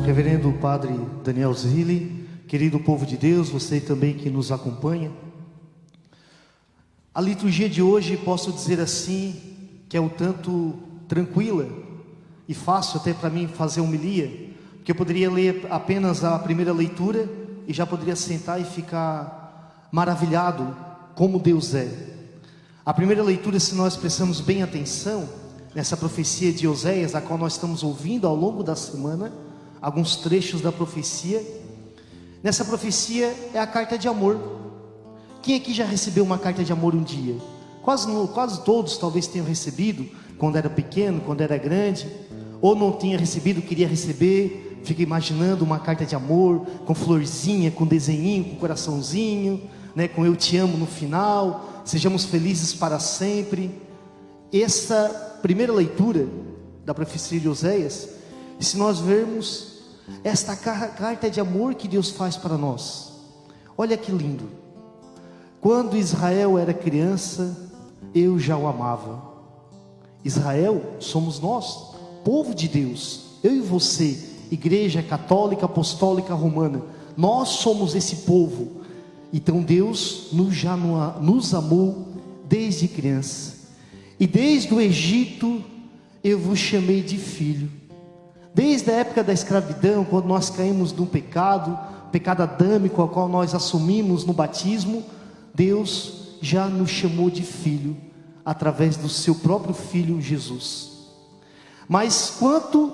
Reverendo Padre Daniel Zilli, querido povo de Deus, você também que nos acompanha. A liturgia de hoje, posso dizer assim, que é um tanto tranquila e fácil até para mim fazer homilia, porque eu poderia ler apenas a primeira leitura e já poderia sentar e ficar maravilhado como Deus é. A primeira leitura, se nós prestamos bem atenção nessa profecia de Oséias, a qual nós estamos ouvindo ao longo da semana, alguns trechos da profecia. Nessa profecia é a carta de amor. Quem aqui já recebeu uma carta de amor um dia? Quase todos talvez tenham recebido, quando era pequeno, quando era grande, ou não tinha recebido, queria receber. Fica imaginando uma carta de amor, com florzinha, com desenhinho, com coraçãozinho, né, com eu te amo no final, sejamos felizes para sempre. Essa primeira leitura da profecia de Oséias, se nós vermos esta carta de amor que Deus faz para nós, olha que lindo. Quando Israel era criança, eu já o amava. Israel somos nós, povo de Deus, eu e você, Igreja Católica Apostólica Romana, nós somos esse povo. Então Deus já nos amou desde criança, e desde o Egito eu vos chamei de filho. Desde a época da escravidão, quando nós caímos no pecado adâmico, ao qual nós assumimos no batismo, Deus já nos chamou de filho, através do seu próprio Filho Jesus. Mas quanto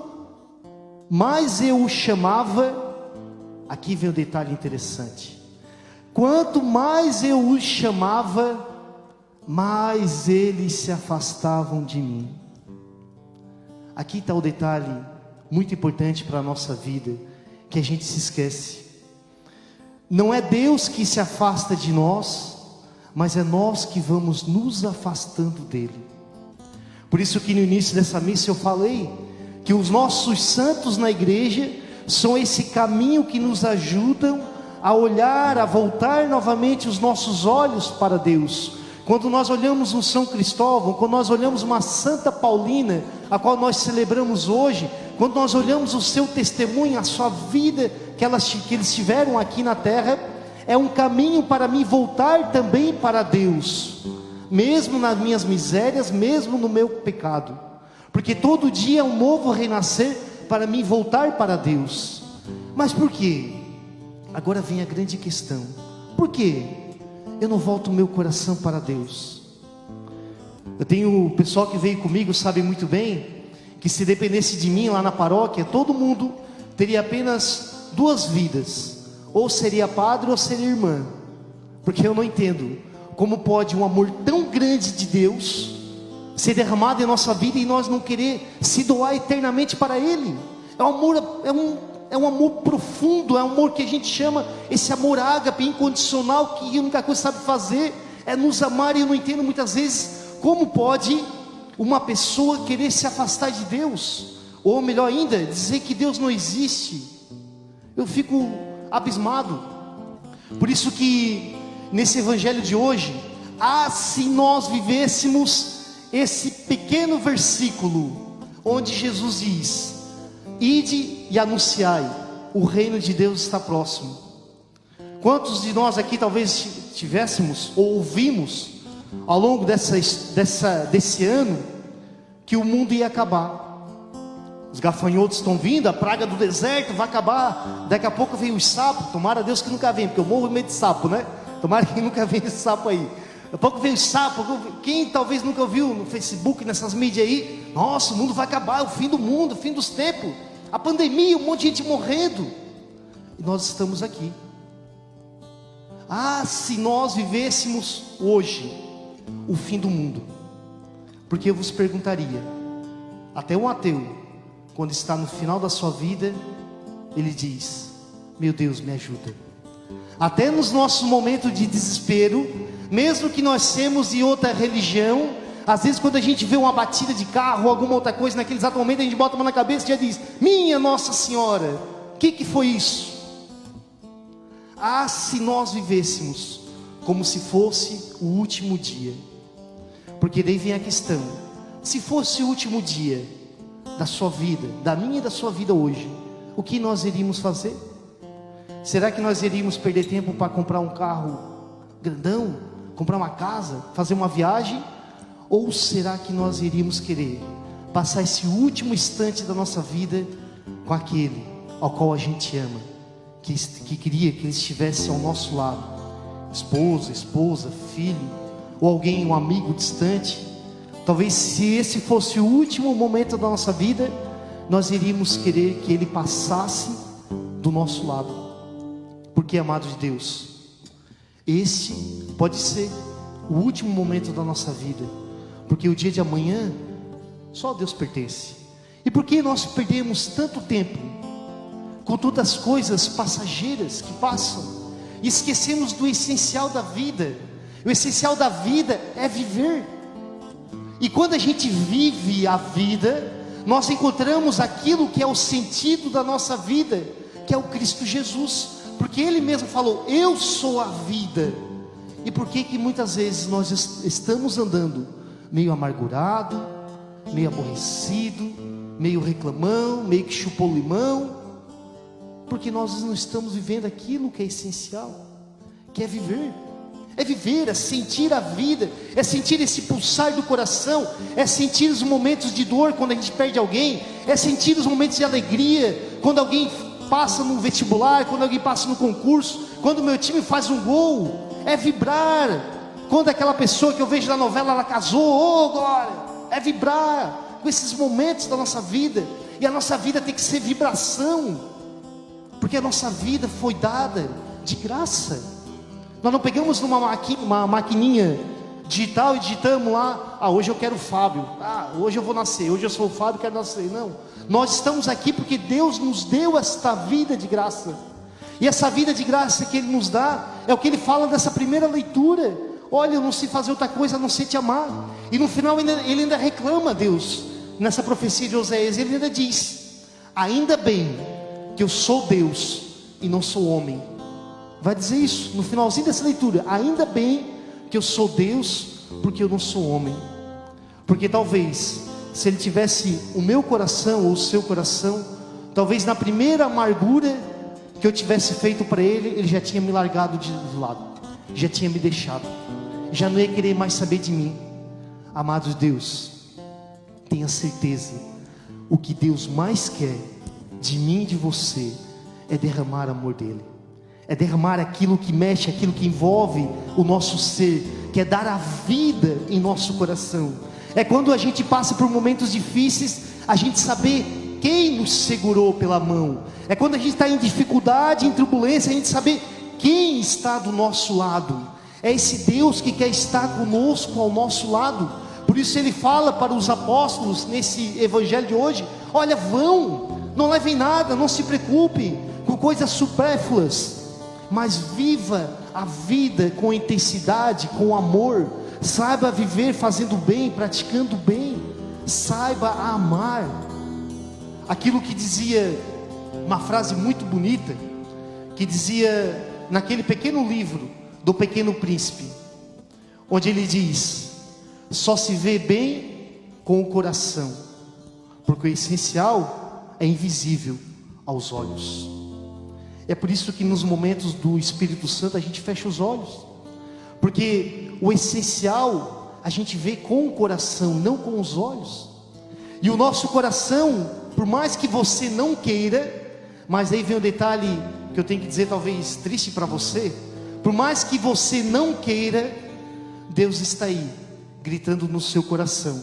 mais eu o chamava, aqui vem o detalhe interessante, quanto mais eu os chamava, mais eles se afastavam de mim. Aqui está o detalhe muito importante para a nossa vida, que a gente se esquece. Não é Deus que se afasta de nós, mas é nós que vamos nos afastando dele. Por isso que no início dessa missa eu falei que os nossos santos na igreja são esse caminho que nos ajudam a olhar, a voltar novamente os nossos olhos para Deus. Quando nós olhamos um São Cristóvão, quando nós olhamos uma Santa Paulina, a qual nós celebramos hoje, quando nós olhamos o seu testemunho, a sua vida que eles tiveram aqui na terra, é um caminho para mim voltar também para Deus, mesmo nas minhas misérias, mesmo no meu pecado, porque todo dia é um novo renascer para mim voltar para Deus. Mas por quê? Agora vem a grande questão: por quê eu não volto o meu coração para Deus? Eu tenho o pessoal que veio comigo, sabe muito bem, que se dependesse de mim lá na paróquia, todo mundo teria apenas duas vidas, ou seria padre ou seria irmã, porque eu não entendo como pode um amor tão grande de Deus ser derramado em nossa vida e nós não querer se doar eternamente para Ele. É um amor profundo, é um amor que a gente chama, esse amor ágape, incondicional, que a única coisa que sabe fazer é nos amar. E eu não entendo muitas vezes como pode uma pessoa querer se afastar de Deus, ou melhor ainda, dizer que Deus não existe. Eu fico abismado. Por isso que nesse evangelho de hoje, se nós vivêssemos esse pequeno versículo, onde Jesus diz: ide e anunciai, o reino de Deus está próximo. Quantos de nós aqui talvez tivéssemos ou ouvimos ao longo desse ano que o mundo ia acabar? Os gafanhotos estão vindo, a praga do deserto vai acabar, daqui a pouco vem os sapos. Tomara a Deus que nunca vem, porque eu morro de medo de sapo, né? Tomara que nunca venha esse sapo aí. Daqui a pouco vem os sapos. Quem talvez nunca viu no Facebook, nessas mídias aí: nossa, o mundo vai acabar, o fim do mundo, o fim dos tempos, a pandemia, um monte de gente morrendo. E nós estamos aqui. Se nós vivêssemos hoje o fim do mundo, porque eu vos perguntaria, até um ateu, quando está no final da sua vida, ele diz: meu Deus, me ajuda. Até nos nossos momentos de desespero, mesmo que nós sejamos de outra religião, às vezes quando a gente vê uma batida de carro ou alguma outra coisa, naquele exato momento a gente bota a mão na cabeça e já diz: minha Nossa Senhora, o que foi isso? Se nós vivêssemos como se fosse o último dia. Porque daí vem a questão: se fosse o último dia da sua vida, da minha e da sua vida hoje, o que nós iríamos fazer? Será que nós iríamos perder tempo para comprar um carro grandão, comprar uma casa, fazer uma viagem? Ou será que nós iríamos querer passar esse último instante da nossa vida com aquele ao qual a gente ama, que queria que ele estivesse ao nosso lado, esposa, filho, ou alguém, um amigo distante? Talvez se esse fosse o último momento da nossa vida, nós iríamos querer que ele passasse do nosso lado. Porque, amado de Deus, esse pode ser o último momento da nossa vida, porque o dia de amanhã só a Deus pertence. E por que nós perdemos tanto tempo com todas as coisas passageiras que passam e esquecemos do essencial da vida? O essencial da vida é viver. E quando a gente vive a vida, nós encontramos aquilo que é o sentido da nossa vida, que é o Cristo Jesus, porque Ele mesmo falou: eu sou a vida. E por que muitas vezes nós estamos andando meio amargurado, meio aborrecido, meio reclamão, meio que chupou limão? Porque nós não estamos vivendo aquilo que é essencial, que é viver. É viver, é sentir a vida, é sentir esse pulsar do coração, é sentir os momentos de dor quando a gente perde alguém, é sentir os momentos de alegria quando alguém passa no vestibular, quando alguém passa no concurso, quando o meu time faz um gol. É vibrar quando aquela pessoa que eu vejo na novela, ela casou, oh glória. É vibrar com esses momentos da nossa vida. E a nossa vida tem que ser vibração, porque a nossa vida foi dada de graça. Nós não pegamos uma maquininha digital e digitamos lá: hoje eu quero o Fábio, hoje eu vou nascer, hoje eu sou o Fábio, quero nascer. Não, nós estamos aqui porque Deus nos deu esta vida de graça. E essa vida de graça que Ele nos dá, é o que Ele fala nessa primeira leitura: olha, eu não sei fazer outra coisa a não ser te amar. E no final Ele ainda reclama a Deus, nessa profecia de Oséias, Ele ainda diz: ainda bem que eu sou Deus e não sou homem. Vai dizer isso no finalzinho dessa leitura: ainda bem que eu sou Deus, porque eu não sou homem. Porque talvez, se Ele tivesse o meu coração ou o seu coração, talvez na primeira amargura que eu tivesse feito para Ele, Ele já tinha me largado de lado, já tinha me deixado, já não ia querer mais saber de mim. Amado de Deus, tenha certeza, o que Deus mais quer de mim e de você é derramar amor dEle, é derramar aquilo que mexe, aquilo que envolve o nosso ser, que é dar a vida em nosso coração. É quando a gente passa por momentos difíceis, a gente saber quem nos segurou pela mão. É quando a gente está em dificuldade, em turbulência, a gente saber quem está do nosso lado. É esse Deus que quer estar conosco, ao nosso lado. Por isso Ele fala para os apóstolos nesse evangelho de hoje: olha, vão, não levem nada, não se preocupe com coisas supérfluas, mas viva a vida com intensidade, com amor. Saiba viver fazendo bem, praticando bem. Saiba amar. Aquilo que dizia, uma frase muito bonita, que dizia naquele pequeno livro do Pequeno Príncipe, onde ele diz: só se vê bem com o coração, porque o essencial é invisível aos olhos. É por isso que nos momentos do Espírito Santo a gente fecha os olhos, porque o essencial a gente vê com o coração, não com os olhos. E o nosso coração, por mais que você não queira, mas aí vem um detalhe que eu tenho que dizer, talvez triste para você: por mais que você não queira, Deus está aí, gritando no seu coração,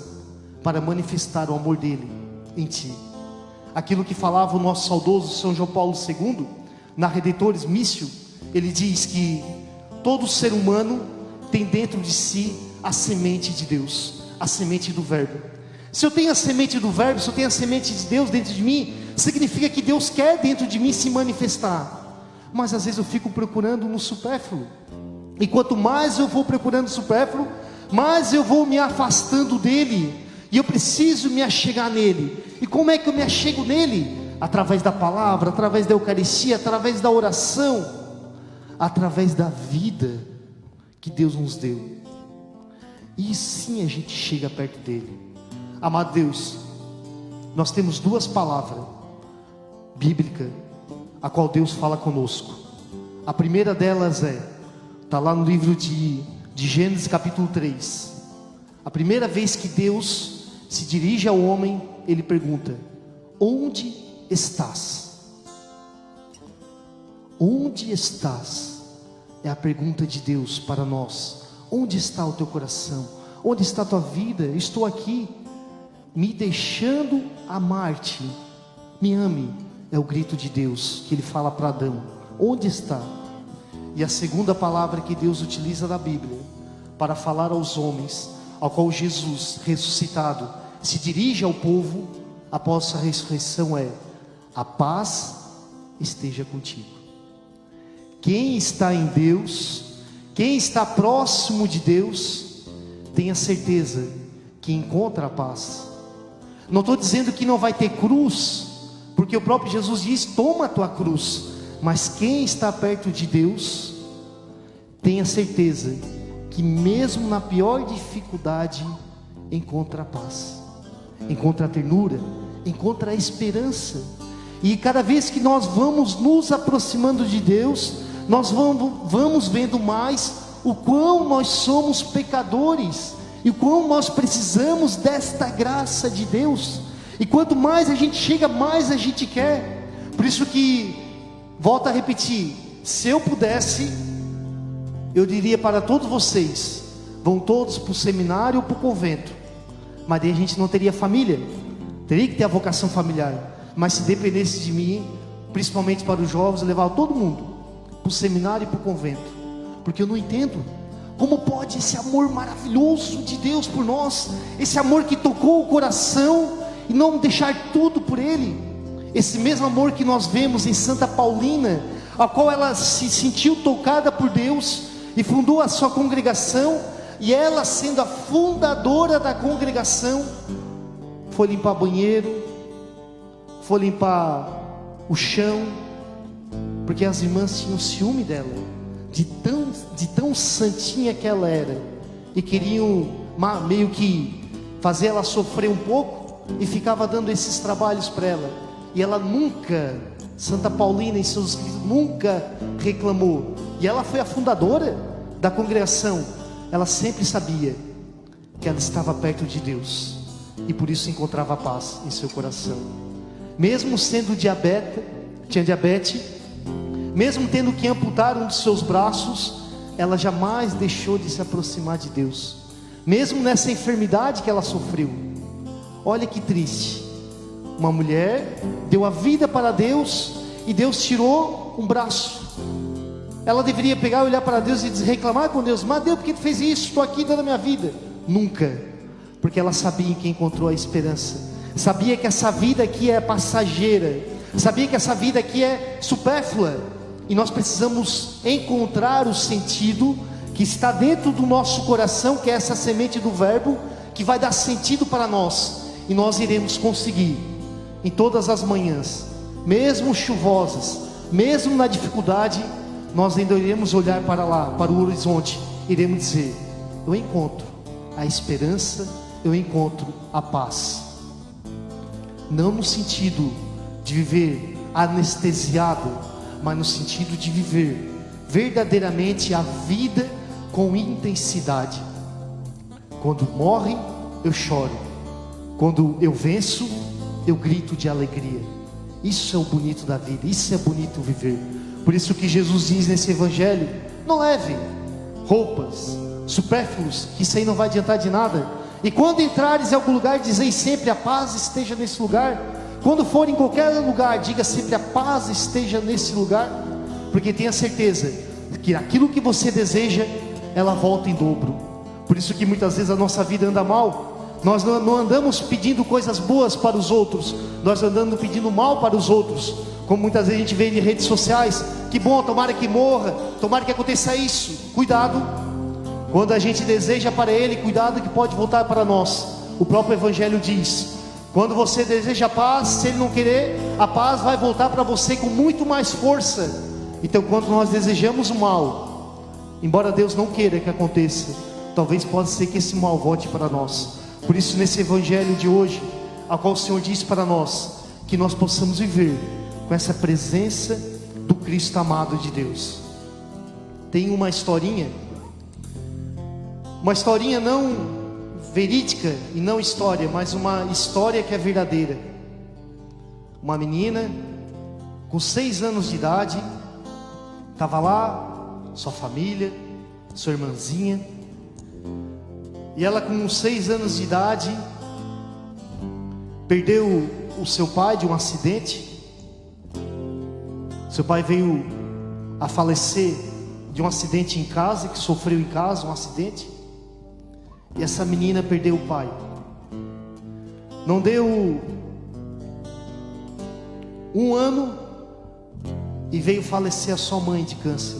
para manifestar o amor dEle em ti. Aquilo que falava o nosso saudoso São João Paulo II, na Redentores Missio, ele diz que todo ser humano tem dentro de si a semente de Deus, a semente do Verbo. Se eu tenho a semente do Verbo, se eu tenho a semente de Deus dentro de mim, significa que Deus quer dentro de mim se manifestar. Mas às vezes eu fico procurando no supérfluo, e quanto mais eu vou procurando o supérfluo, mais eu vou me afastando dEle, e eu preciso me achegar nele. E como é que eu me achego nele? Através da palavra, através da Eucaristia, através da oração, através da vida que Deus nos deu. E sim a gente chega perto dele. Amado Deus, nós temos duas palavras bíblica, a qual Deus fala conosco. A primeira delas está lá no livro de Gênesis capítulo 3. A primeira vez que Deus se dirige ao homem, Ele pergunta: onde estás? Onde estás? É a pergunta de Deus para nós. Onde está o teu coração? Onde está a tua vida? Eu estou aqui, me deixando amar-te. Me ame, é o grito de Deus que Ele fala para Adão. Onde está? E a segunda palavra que Deus utiliza na Bíblia para falar aos homens, ao qual Jesus ressuscitado se dirige ao povo após a ressurreição, é: a paz esteja contigo. Quem está em Deus, quem está próximo de Deus, tenha certeza que encontra a paz. Não estou dizendo que não vai ter cruz, porque o próprio Jesus diz: toma a tua cruz. Mas quem está perto de Deus, tenha certeza que mesmo na pior dificuldade, encontra a paz, encontra a ternura, encontra a esperança. E cada vez que nós vamos nos aproximando de Deus, nós vamos vendo mais o quão nós somos pecadores, e o quão nós precisamos desta graça de Deus. E quanto mais a gente chega, mais a gente quer. Por isso que, volto a repetir, se eu pudesse, eu diria para todos vocês: vão todos para o seminário ou para o convento. Mas daí a gente não teria família, teria que ter a vocação familiar. Mas se dependesse de mim, principalmente para os jovens, eu levava todo mundo para o seminário e para o convento. Porque eu não entendo como pode esse amor maravilhoso de Deus por nós, esse amor que tocou o coração, e não deixar tudo por Ele. Esse mesmo amor que nós vemos em Santa Paulina, a qual ela se sentiu tocada por Deus e fundou a sua congregação, e ela, sendo a fundadora da congregação, foi limpar banheiro, foi limpar o chão, porque as irmãs tinham ciúme dela, de tão santinha que ela era, e queriam meio que fazer ela sofrer um pouco, e ficava dando esses trabalhos para ela. E ela nunca, Santa Paulina em seus escritos, nunca reclamou. E ela foi a fundadora da congregação. Ela sempre sabia que ela estava perto de Deus, e por isso encontrava paz em seu coração. Mesmo sendo tinha diabetes, mesmo tendo que amputar um dos seus braços, ela jamais deixou de se aproximar de Deus. Mesmo nessa enfermidade que ela sofreu. Olha que triste. Uma mulher deu a vida para Deus, e Deus tirou um braço. Ela deveria pegar e olhar para Deus e reclamar com Deus: mas Deus, por que tu fez isso? Estou aqui dando a minha vida. Nunca. Porque ela sabia que encontrou a esperança. Sabia que essa vida aqui é passageira. Sabia que essa vida aqui é supérflua. E nós precisamos encontrar o sentido que está dentro do nosso coração, que é essa semente do verbo, que vai dar sentido para nós. E nós iremos conseguir, em todas as manhãs, mesmo chuvosas, mesmo na dificuldade, nós ainda iremos olhar para lá, para o horizonte, iremos dizer: eu encontro a esperança, eu encontro a paz. Não no sentido de viver anestesiado, mas no sentido de viver verdadeiramente a vida com intensidade. Quando morre, eu choro. Quando eu venço, eu grito de alegria. Isso é o bonito da vida, isso é bonito viver. Por isso que Jesus diz nesse evangelho: não leve roupas supérfluas, que isso aí não vai adiantar de nada. E quando entrares em algum lugar, dizei sempre: a paz esteja nesse lugar. Quando for em qualquer lugar, diga sempre: a paz esteja nesse lugar. Porque tenha certeza que aquilo que você deseja, ela volta em dobro. Por isso que muitas vezes a nossa vida anda mal. Nós não andamos pedindo coisas boas para os outros, nós andamos pedindo mal para os outros. Como muitas vezes a gente vê em redes sociais: que bom, tomara que morra, tomara que aconteça isso. Cuidado, quando a gente deseja para ele, cuidado que pode voltar para nós. O próprio evangelho diz: quando você deseja paz, se ele não querer, a paz vai voltar para você com muito mais força. Então quando nós desejamos o mal, embora Deus não queira que aconteça, talvez possa ser que esse mal volte para nós. Por isso, nesse evangelho de hoje, a qual o Senhor diz para nós que nós possamos viver com essa presença do Cristo amado de Deus. Tem uma historinha não verídica e não história, mas uma história que é verdadeira. Uma menina com 6 anos de idade, estava lá, sua família, sua irmãzinha, e ela com 6 anos de idade, perdeu o seu pai de um acidente. Seu pai veio a falecer de um acidente em casa, que sofreu em casa um acidente, e essa menina perdeu o pai. Não deu 1 ano e veio falecer a sua mãe de câncer.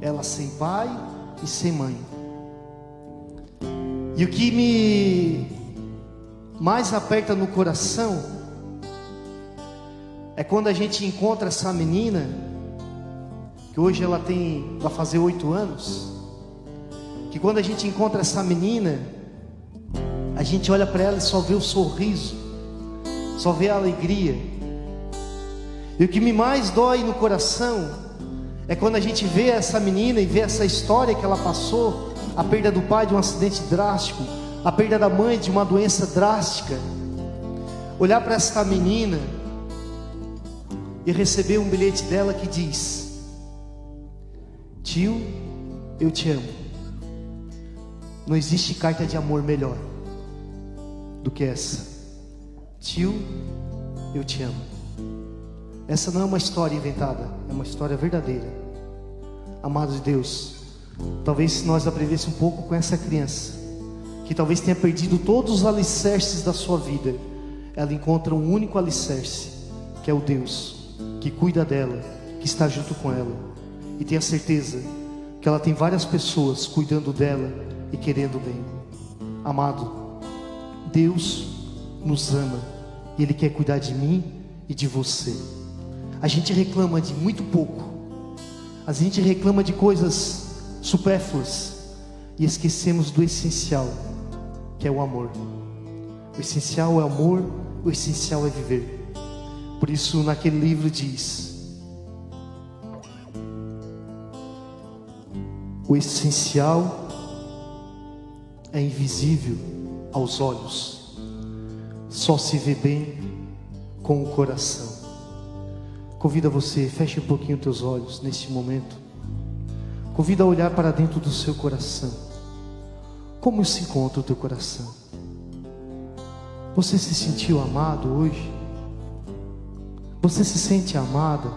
Ela sem pai e sem mãe. E o que me mais aperta no coração é quando a gente encontra essa menina, que hoje ela vai fazer 8 anos, que quando a gente encontra essa menina, a gente olha para ela e só vê o sorriso, só vê a alegria. E o que me mais dói no coração é quando a gente vê essa menina e vê essa história que ela passou, a perda do pai de um acidente drástico, a perda da mãe de uma doença drástica. Olhar para essa menina e receber um bilhete dela que diz: tio, eu te amo. Não existe carta de amor melhor do que essa. Tio, eu te amo. Essa não é uma história inventada, é uma história verdadeira. Amado de Deus, talvez se nós aprendêssemos um pouco com essa criança, que talvez tenha perdido todos os alicerces da sua vida, ela encontra um único alicerce, que é o Deus que cuida dela, que está junto com ela, e tenha certeza que ela tem várias pessoas cuidando dela e querendo bem. Amado, Deus nos ama e Ele quer cuidar de mim e de você. A gente reclama de muito pouco, a gente reclama de coisas supérfluas e esquecemos do essencial, que é o amor. O essencial é o amor, o essencial é viver. Por isso naquele livro diz: o essencial é invisível aos olhos, só se vê bem com o coração. Convido você, feche um pouquinho teus olhos neste momento. Convido a olhar para dentro do seu coração. Como se encontra o teu coração? Você se sentiu amado hoje? Você se sente amada?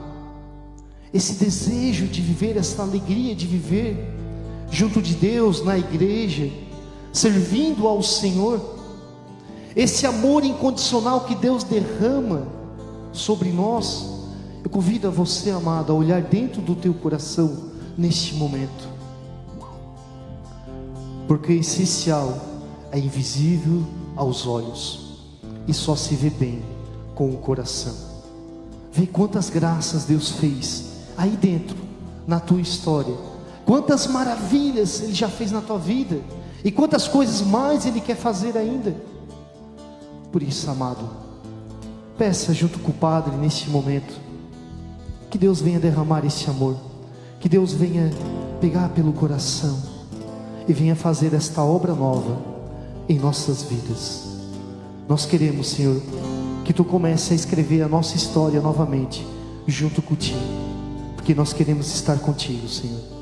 Esse desejo de viver, essa alegria de viver junto de Deus, na igreja, servindo ao Senhor, esse amor incondicional que Deus derrama sobre nós. Eu convido a você, amado, a olhar dentro do teu coração neste momento, porque o essencial é invisível aos olhos e só se vê bem com o coração. Vê quantas graças Deus fez aí dentro, na tua história, quantas maravilhas Ele já fez na tua vida, e quantas coisas mais Ele quer fazer ainda. Por isso, amado, peça junto com o Padre neste momento, que Deus venha derramar esse amor, que Deus venha pegar pelo coração e venha fazer esta obra nova em nossas vidas. Nós queremos, Senhor, que Tu comece a escrever a nossa história novamente junto contigo, porque nós queremos estar contigo, Senhor.